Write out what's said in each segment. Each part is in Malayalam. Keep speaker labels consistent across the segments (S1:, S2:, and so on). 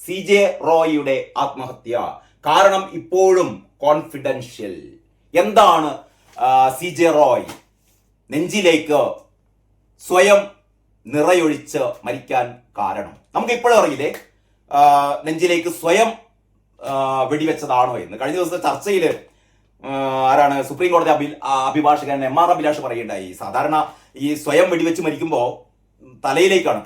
S1: CJ റോയിയുടെ ആത്മഹത്യ. കാരണം ഇപ്പോഴും കോൺഫിഡൻഷ്യൽ. എന്താണ് CJ റോയ് നെഞ്ചിലേക്ക് സ്വയം നിറയൊഴിച്ച് മരിക്കാൻ കാരണം? നമുക്ക് ഇപ്പോഴും അറിയില്ലേ നെഞ്ചിലേക്ക് സ്വയം വെടിവെച്ചതാണോ എന്ന്. കഴിഞ്ഞ ദിവസത്തെ ചർച്ചയിൽ ആരാണ് സുപ്രീം കോടതി അഭിഭാഷകൻ MR അഭിലാഷ് പറയുണ്ടായി, സാധാരണ ഈ സ്വയം വെടിവെച്ച് മരിക്കുമ്പോൾ തലയിലേക്കാണ്.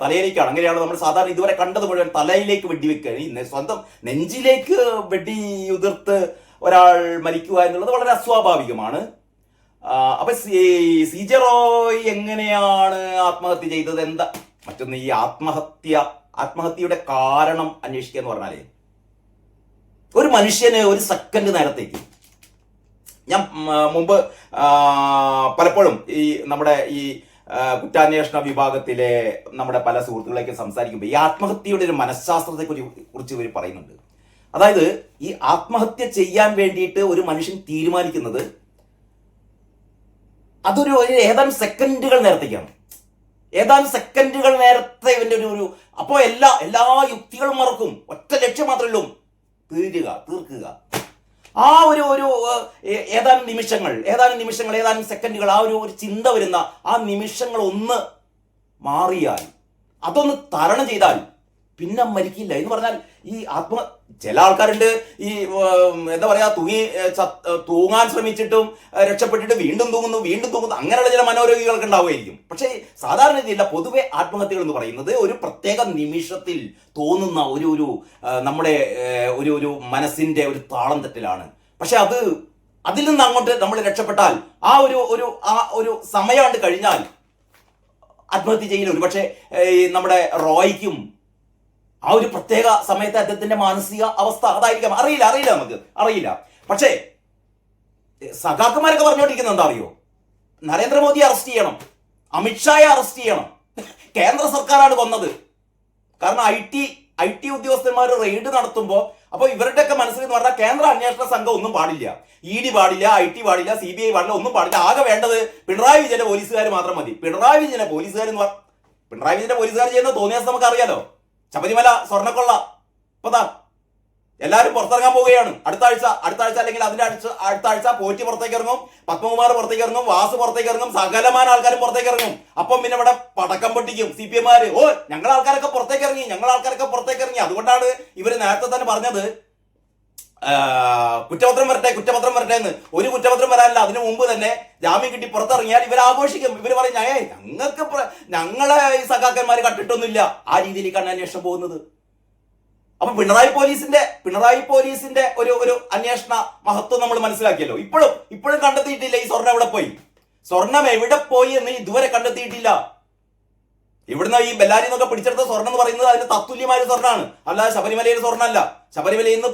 S1: അങ്ങനെയാണ് നമ്മൾ സാധാരണ ഇതുവരെ കണ്ടത് മുഴുവൻ തലയിലേക്ക് വെടിവെക്കുക. ഈ സ്വന്തം നെഞ്ചിലേക്ക് വെടിയുതിർത്ത് ഒരാൾ മരിക്കുക എന്നുള്ളത് വളരെ അസ്വാഭാവികമാണ്. അപ്പൊ CJ റോയ് എങ്ങനെയാണ് ആത്മഹത്യ ചെയ്തത്? എന്താ മറ്റൊന്ന്, ഈ ആത്മഹത്യയുടെ കാരണം അന്വേഷിക്കുക എന്ന് പറഞ്ഞാലേ, ഒരു മനുഷ്യന് ഒരു സെക്കൻഡ് നേരത്തേക്ക്, ഞാൻ മുമ്പ് പലപ്പോഴും ഈ നമ്മുടെ ഈ കുറ്റാന്വേഷണ വിഭാഗത്തിലെ നമ്മുടെ പല സുഹൃത്തുക്കളേക്ക് സംസാരിക്കുമ്പോൾ ഈ ആത്മഹത്യയുടെ ഒരു മനഃശാസ്ത്രത്തെ കുറിച്ച് ഇവർ പറയുന്നുണ്ട്. അതായത് ഈ ആത്മഹത്യ ചെയ്യാൻ വേണ്ടിയിട്ട് ഒരു മനുഷ്യൻ തീരുമാനിക്കുന്നത് അതൊരു ഏതാനും സെക്കൻഡുകൾ നേരത്തേക്കാണ്. ഏതാനും സെക്കൻഡുകൾ നേരത്തെ ഇവന്റെ ഒരു അപ്പോൾ എല്ലാ യുക്തികളും മറക്കും. ഒറ്റ ലക്ഷ്യം മാത്രമേ ഉള്ളൂ, തീർക്കുക. ആ ഒരു ഏതാനും നിമിഷങ്ങൾ, ഏതാനും സെക്കൻഡുകൾ, ആ ഒരു ചിന്ത വരുന്ന ആ നിമിഷങ്ങൾ ഒന്ന് മാറിയാൽ, അതൊന്ന് തരണം ചെയ്താൽ പിന്നെ മരിക്കില്ല എന്ന് പറഞ്ഞാൽ ഈ ചില ആൾക്കാരുണ്ട് ഈ എന്താ പറയാ തൂങ്ങാൻ ശ്രമിച്ചിട്ടും രക്ഷപ്പെട്ടിട്ട് വീണ്ടും തൂങ്ങുന്നു, അങ്ങനെയുള്ള ചില മനോരോഗികൾക്ക് ഉണ്ടാവുമായിരിക്കും. പക്ഷേ സാധാരണ രീതിയില്ല. പൊതുവെ ആത്മഹത്യകൾ എന്ന് പറയുന്നത് ഒരു പ്രത്യേക നിമിഷത്തിൽ തോന്നുന്ന ഒരു നമ്മുടെ ഒരു മനസ്സിന്റെ ഒരു താളം തെറ്റലാണ്. പക്ഷെ അതിൽ നിന്ന് അങ്ങോട്ട് നമ്മൾ രക്ഷപ്പെട്ടാൽ ആ ഒരു സമയം കഴിഞ്ഞാൽ ആത്മഹത്യ ചെയ്യില്ല. ഒരു പക്ഷേ നമ്മുടെ റോയ്ക്കും ആ ഒരു പ്രത്യേക സമയത്ത് അദ്ദേഹത്തിന്റെ മാനസിക അവസ്ഥ അതായിരിക്കാം. അറിയില്ല, നമുക്ക് അറിയില്ല. പക്ഷേ സഖാക്കന്മാരൊക്കെ പറഞ്ഞുകൊണ്ടിരിക്കുന്നത് എന്താ അറിയോ? നരേന്ദ്രമോദിയെ അറസ്റ്റ് ചെയ്യണം, അമിത്ഷായെ അറസ്റ്റ് ചെയ്യണം, കേന്ദ്ര സർക്കാരാണ് കൊന്നത്. കാരണം ഐ ടി ഉദ്യോഗസ്ഥന്മാർ റെയ്ഡ് നടത്തുമ്പോൾ അപ്പോൾ ഇവരുടെയൊക്കെ മനസ്സിൽ എന്ന് പറഞ്ഞാൽ കേന്ദ്ര അന്വേഷണ സംഘം ഒന്നും പാടില്ല, ED പാടില്ല, IT പാടില്ല, CBI പാടില്ല, ഒന്നും പാടില്ല. ആകെ വേണ്ടത് പിണറായി വിജയന്റെ പോലീസുകാർ മാത്രം മതി. പിണറായി വിജയന്റെ പോലീസുകാർ ചെയ്യുന്ന തോന്നിയാൽ നമുക്ക് അറിയാലോ. ശബരിമല സ്വർണ്ണക്കൊള്ള ഇപ്പതാ എല്ലാവരും പുറത്തിറങ്ങാൻ പോവുകയാണ്. അടുത്ത ആഴ്ച അല്ലെങ്കിൽ അതിന്റെ അടുത്ത ആഴ്ച പോറ്റി പുറത്തേക്ക് ഇറങ്ങും, പത്മകുമാർ പുറത്തേക്ക് ഇറങ്ങും, വാസു പുറത്തേക്ക് ഇറങ്ങും, സകലമാന ആൾക്കാരും പുറത്തേക്ക് ഇറങ്ങും. അപ്പം പിന്നെ ഇവിടെ പടക്കം പൊട്ടിക്കും CPM-മാര്. ഞങ്ങൾ ആൾക്കാരൊക്കെ പുറത്തേക്ക് ഇറങ്ങി. അതുകൊണ്ടാണ് ഇവര് നേരത്തെ തന്നെ പറഞ്ഞത് കുറ്റപത്രം വരട്ടെ എന്ന്. ഒരു കുറ്റപത്രം വരാനില്ല, അതിനു മുമ്പ് തന്നെ ജാമ്യം കിട്ടി പുറത്തിറങ്ങിയാൽ ഇവർ ആഘോഷിക്കും. ഇവർ പറയും ഞങ്ങളെ ഈ സഖാക്കന്മാര് കണ്ടിട്ടൊന്നുമില്ല. ആ രീതിയിലേക്കാണ് അന്വേഷണം പോകുന്നത്. അപ്പൊ പിണറായി പോലീസിന്റെ ഒരു അന്വേഷണ മഹത്വം നമ്മൾ മനസ്സിലാക്കിയല്ലോ. ഇപ്പോഴും കണ്ടെത്തിയിട്ടില്ല ഈ സ്വർണം എവിടെ പോയി എന്ന് ഇതുവരെ കണ്ടെത്തിയിട്ടില്ല. ഇവിടുന്ന് ഈ ബെല്ലാരി എന്നൊക്കെ പിടിച്ചെടുത്ത സ്വർണം എന്ന് പറയുന്നത് അതിന് തത്തുല്യമായ സ്വർണ്ണമാണ്, അല്ലാതെ ശബരിമലയിലെ സ്വർണ്ണമല്ല. ശബരിമലയിൽ നിന്ന്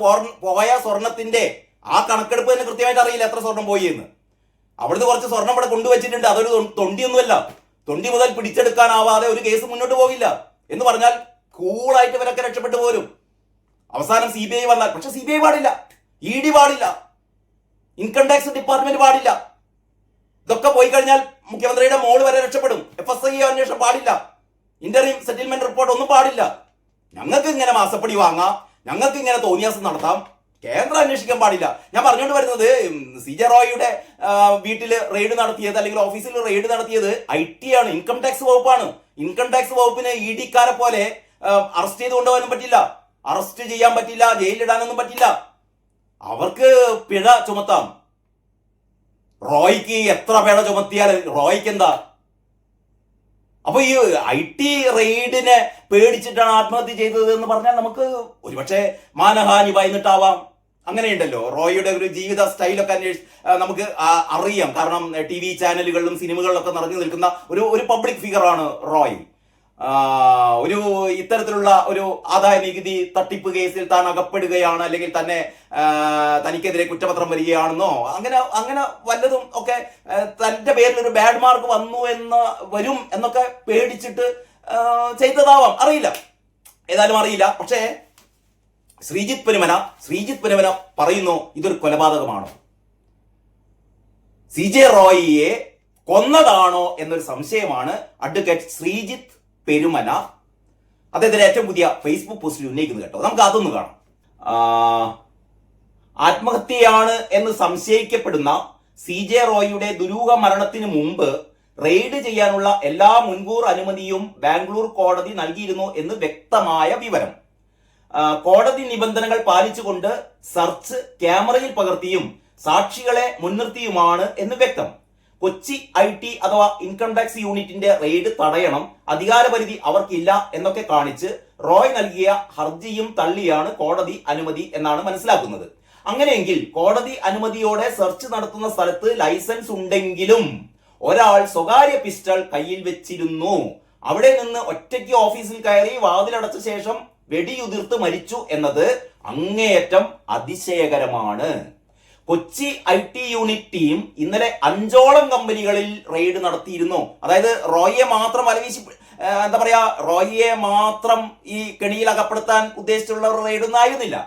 S1: പോയ സ്വർണത്തിന്റെ ആ കണക്കെടുപ്പ് തന്നെ കൃത്യമായിട്ട് അറിയില്ല എത്ര സ്വർണം പോയി എന്ന്. അവിടുന്ന് കുറച്ച് സ്വർണം ഇവിടെ കൊണ്ടുവച്ചിട്ടുണ്ട്. അതൊരു തൊണ്ടിയൊന്നുമല്ല. തൊണ്ടി മുതൽ പിടിച്ചെടുക്കാനാവാതെ ഒരു കേസ് മുന്നോട്ട് പോകില്ല എന്ന് പറഞ്ഞാൽ കൂളായിട്ട് ഇവരൊക്കെ രക്ഷപ്പെട്ടു പോരും. അവസാനം CBI വന്നാൽ, പക്ഷെ CBI പാടില്ല, ED പാടില്ല, ഇൻകം ടാക്സ് ഡിപ്പാർട്ട്മെന്റ് പാടില്ല. ഇതൊക്കെ പോയി കഴിഞ്ഞാൽ മുഖ്യമന്ത്രിയുടെ മോള് വരെ രക്ഷപ്പെടും. FSI അന്വേഷണം പാടില്ല, ഇന്റർവ്യൂ സെറ്റിൽമെന്റ് റിപ്പോർട്ട് ഒന്നും പാടില്ല. ഞങ്ങൾക്ക് ഇങ്ങനെ മാസപ്പടി വാങ്ങാം, ഞങ്ങൾക്ക് ഇങ്ങനെ തോന്നിയാസം നടത്താം, കേന്ദ്രം അന്വേഷിക്കാൻ പാടില്ല. ഞാൻ പറഞ്ഞുകൊണ്ട് വരുന്നത് CJ റോയിയുടെ വീട്ടിൽ റെയ്ഡ് നടത്തിയത് അല്ലെങ്കിൽ ഓഫീസിൽ റെയ്ഡ് നടത്തിയത് IT ആണ്, ഇൻകം ടാക്സ് വകുപ്പാണ്. ഇൻകം ടാക്സ് വകുപ്പിന് ED-ക്കാരെ പോലെ അറസ്റ്റ് ചെയ്ത് കൊണ്ടുപോകാനും പറ്റില്ല, അറസ്റ്റ് ചെയ്യാൻ പറ്റില്ല, ജയിലിലിടാനൊന്നും പറ്റില്ല. അവർക്ക് പിഴ ചുമത്താം. റോയ്ക്ക് എത്ര പിഴ ചുമത്തിയാൽ റോയ്ക്ക് എന്താ? അപ്പൊ ഈ IT റെയ്ഡിനെ പേടിച്ചിട്ടാണ് ആത്മഹത്യ ചെയ്തത് എന്ന് പറഞ്ഞാൽ നമുക്ക് ഒരുപക്ഷെ മാനഹാനി ഭയന്നിട്ടാവാം. അങ്ങനെയുണ്ടല്ലോ. റോയിയുടെ ഒരു ജീവിത സ്റ്റൈലൊക്കെ നമുക്ക് അറിയാം. കാരണം TV ചാനലുകളിലും സിനിമകളിലൊക്കെ നിറഞ്ഞു നിൽക്കുന്ന ഒരു പബ്ലിക് ഫിഗറാണ് റോയ്. ഒരു ഇത്തരത്തിലുള്ള ഒരു ആദായ നികുതി തട്ടിപ്പ് കേസിൽ താൻ അകപ്പെടുകയാണ്, അല്ലെങ്കിൽ തനിക്കെതിരെ കുറ്റപത്രം വരികയാണെന്നോ അങ്ങനെ വല്ലതും ഒക്കെ തന്റെ പേരിൽ ഒരു ബാഡ് മാർക്ക് വരും എന്നൊക്കെ പേടിച്ചിട്ട് ചെയ്തതാവാം, അറിയില്ല. ഏതായാലും അറിയില്ല. പക്ഷേ ശ്രീജിത്ത് പുനമന പറയുന്നു ഇതൊരു കൊലപാതകമാണോ, CJ റോയിയെ കൊന്നതാണോ എന്നൊരു സംശയമാണ് അഡ്വക്കേറ്റ് ശ്രീജിത്ത് പെരുമന അദ്ദേഹത്തിന്റെ ഏറ്റവും പുതിയ ഫേസ്ബുക്ക് പോസ്റ്റിൽ ഉന്നയിക്കുന്നത് കേട്ടോ. നമുക്ക് അതൊന്ന് കാണാം. ആത്മഹത്യയാണ് എന്ന് സംശയിക്കപ്പെടുന്ന CJ റോയിയുടെ ദുരൂഹ മരണത്തിന് മുമ്പ് റെയ്ഡ് ചെയ്യാനുള്ള എല്ലാ മുൻകൂർ അനുമതിയും ബാംഗ്ലൂർ കോടതി നൽകിയിരുന്നു എന്ന് വ്യക്തമായ വിവരം. കോടതി നിബന്ധനകൾ പാലിച്ചുകൊണ്ട് സെർച്ച് ക്യാമറയിൽ പകർത്തിയും സാക്ഷികളെ മുൻനിർത്തിയുമാണ് എന്ന് വ്യക്തം. കൊച്ചി IT അഥവാ ഇൻകം ടാക്സ് യൂണിറ്റിന്റെ റെയ്ഡ് തടയണം, അധികാരപരിധി അവർക്കില്ല എന്നൊക്കെ കാണിച്ച് റോയ് നൽകിയ ഹർജിയും തള്ളിയാണ് കോടതി അനുമതി എന്നാണ് മനസ്സിലാക്കുന്നത്. അങ്ങനെയെങ്കിൽ കോടതി അനുമതിയോടെ സെർച്ച് നടത്തുന്ന സ്ഥലത്ത് ലൈസൻസ് ഉണ്ടെങ്കിലും ഒരാൾ സ്വകാര്യ പിസ്റ്റൾ കയ്യിൽ വെച്ചിരുന്നു, അവിടെ നിന്ന് ഒറ്റയ്ക്ക് ഓഫീസിൽ കയറി വാതിലടച്ച ശേഷം വെടിയുതിർത്ത് മരിച്ചു എന്നത് അങ്ങേയറ്റം അതിശയകരമാണ്. കൊച്ചി IT യൂണിറ്റ് ടീം ഇന്നലെ 5ഓളം കമ്പനികളിൽ റെയ്ഡ് നടത്തിയിരുന്നു. അതായത് റോയിയെ മാത്രം വലവീശി റോയിയെ മാത്രം ഈ കെണിയിൽ അകപ്പെടുത്താൻ ഉദ്ദേശിച്ചുള്ള റെയ്ഡ് ഒന്നും ആയിരുന്നില്ല.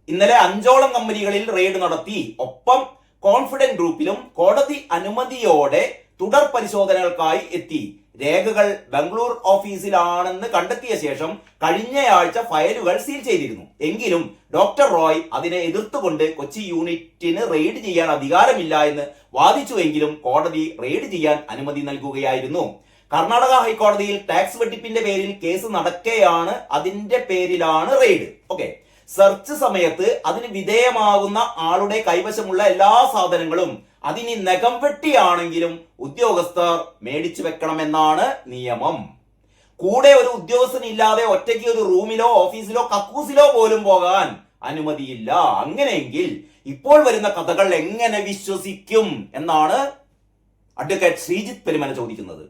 S1: ഇന്നലെ 5ഓളം കമ്പനികളിൽ റെയ്ഡ് നടത്തി. ഒപ്പം കോൺഫിഡന്റ് ഗ്രൂപ്പിലും കോടതി അനുമതിയോടെ തുടർ പരിശോധനകൾക്കായി എത്തി. രേഖകൾ ബംഗളൂർ ഓഫീസിലാണെന്ന് കണ്ടെത്തിയ ശേഷം കഴിഞ്ഞയാഴ്ച ഫയലുകൾ സീൽ ചെയ്തിരുന്നു. എങ്കിലും ഡോക്ടർ റോയ് അതിനെ എതിർത്തുകൊണ്ട് കൊച്ചി യൂണിറ്റിന് റെയ്ഡ് ചെയ്യാൻ അധികാരമില്ല എന്ന് വാദിച്ചുവെങ്കിലും കോടതി റെയ്ഡ് ചെയ്യാൻ അനുമതി നൽകുകയായിരുന്നു. കർണാടക ഹൈക്കോടതിയിൽ ടാക്സ് വെട്ടിപ്പിന്റെ പേരിൽ കേസ് നടക്കുകയാണ്, അതിന്റെ പേരിലാണ് റെയ്ഡ്. ഓക്കെ, സെർച്ച് സമയത്ത് അതിന് വിധേയമാകുന്ന ആളുടെ കൈവശമുള്ള എല്ലാ സാധനങ്ങളും അതിനി നഖം വെട്ടിയാണെങ്കിലും ഉദ്യോഗസ്ഥർ മേടിച്ചു വെക്കണമെന്നാണ് നിയമം. കൂടെ ഒരു ഉദ്യോഗസ്ഥനില്ലാതെ ഒറ്റയ്ക്ക് ഒരു റൂമിലോ ഓഫീസിലോ കക്കൂസിലോ പോലും പോകാൻ അനുമതിയില്ല. അങ്ങനെയെങ്കിൽ ഇപ്പോൾ വരുന്ന കഥകൾ എങ്ങനെ വിശ്വസിക്കും എന്നാണ് അഡ്വക്കേറ്റ് ശ്രീജിത്ത് പെരുമന ചോദിക്കുന്നത്.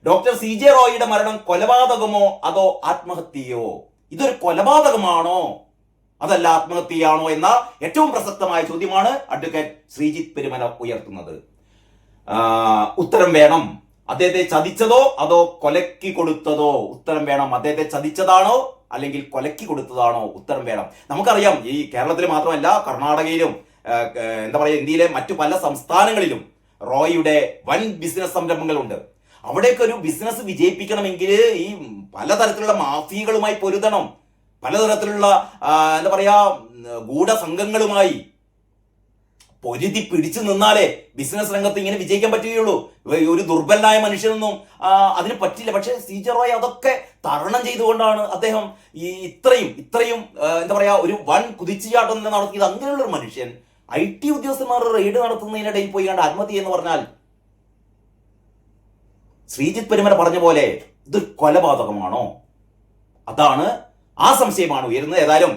S1: ഡോക്ടർ CJ റോയിയുടെ മരണം കൊലപാതകമോ അതോ ആത്മഹത്യയോ? ഇതൊരു കൊലപാതകമാണോ അതല്ല ആത്മഹത്യയാണോ എന്ന ഏറ്റവും പ്രസക്തമായ ചോദ്യമാണ് അഡ്വക്കേറ്റ് ശ്രീജിത്ത് പെരുമന ഉയർത്തുന്നത്. ഉത്തരം വേണം. അദ്ദേഹത്തെ ചതിച്ചതോ അതോ കൊലക്കി കൊടുത്തതോ? ഉത്തരം വേണം. അദ്ദേഹത്തെ ചതിച്ചതാണോ അല്ലെങ്കിൽ കൊലക്കി കൊടുത്തതാണോ? ഉത്തരം വേണം. നമുക്കറിയാം, ഈ കേരളത്തിൽ മാത്രമല്ല കർണാടകയിലും ഇന്ത്യയിലെ മറ്റു പല സംസ്ഥാനങ്ങളിലും റോയിയുടെ വൻ ബിസിനസ് സംരംഭങ്ങളുണ്ട്. അവിടേക്ക് ഒരു ബിസിനസ് വിജയിപ്പിക്കണമെങ്കിൽ ഈ പലതരത്തിലുള്ള മാഫിയകളുമായി പൊരുതണം, പലതരത്തിലുള്ള ഗൂഢസംഘങ്ങളുമായി പൊരുതി പിടിച്ചു നിന്നാലേ ബിസിനസ് രംഗത്ത് ഇങ്ങനെ വിജയിക്കാൻ പറ്റുകയുള്ളൂ. ഒരു ദുർബലനായ മനുഷ്യനൊന്നും അതിന് പറ്റില്ല. പക്ഷെ CJ റോയ് അതൊക്കെ തരണം ചെയ്തുകൊണ്ടാണ് അദ്ദേഹം ഈ ഇത്രയും ഒരു വൻ കുതിച്ചുചാട്ടം തന്നെ നടത്തിയത്. അങ്ങനെയുള്ള ഒരു മനുഷ്യൻ IT ഉദ്യോഗസ്ഥന്മാർ റെയ്ഡ് നടത്തുന്നതിനിടയിൽ പോയി കണ്ട് ആത്മഹത്യ എന്ന് പറഞ്ഞാൽ ശ്രീജിത്ത് പെരുമന പറഞ്ഞ പോലെ ഇത് കൊലപാതകമാണോ? അതാണ്, ആ സംശയമാണ് ഉയരുന്നത്. ഏതായാലും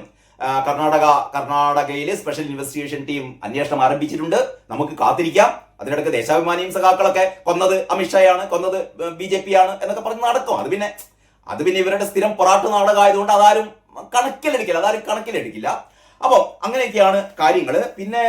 S1: കർണാടകയിലെ സ്പെഷ്യൽ ഇൻവെസ്റ്റിഗേഷൻ ടീം അന്വേഷണം ആരംഭിച്ചിട്ടുണ്ട്. നമുക്ക് കാത്തിരിക്കാം. അതിനിടയ്ക്ക് ദേശാഭിമാനിയും സഖാക്കളൊക്കെ കൊന്നത് അമിത്ഷായാണ്, കൊന്നത് BJP ആണ് എന്നൊക്കെ പറഞ്ഞ് നടക്കും. അത് പിന്നെ ഇവരുടെ സ്ഥിരം പൊറാട്ട് നാടകമായതുകൊണ്ട് അതാരും കണക്കിലെടുക്കില്ല. അപ്പോൾ അങ്ങനെയൊക്കെയാണ് കാര്യങ്ങൾ. പിന്നെ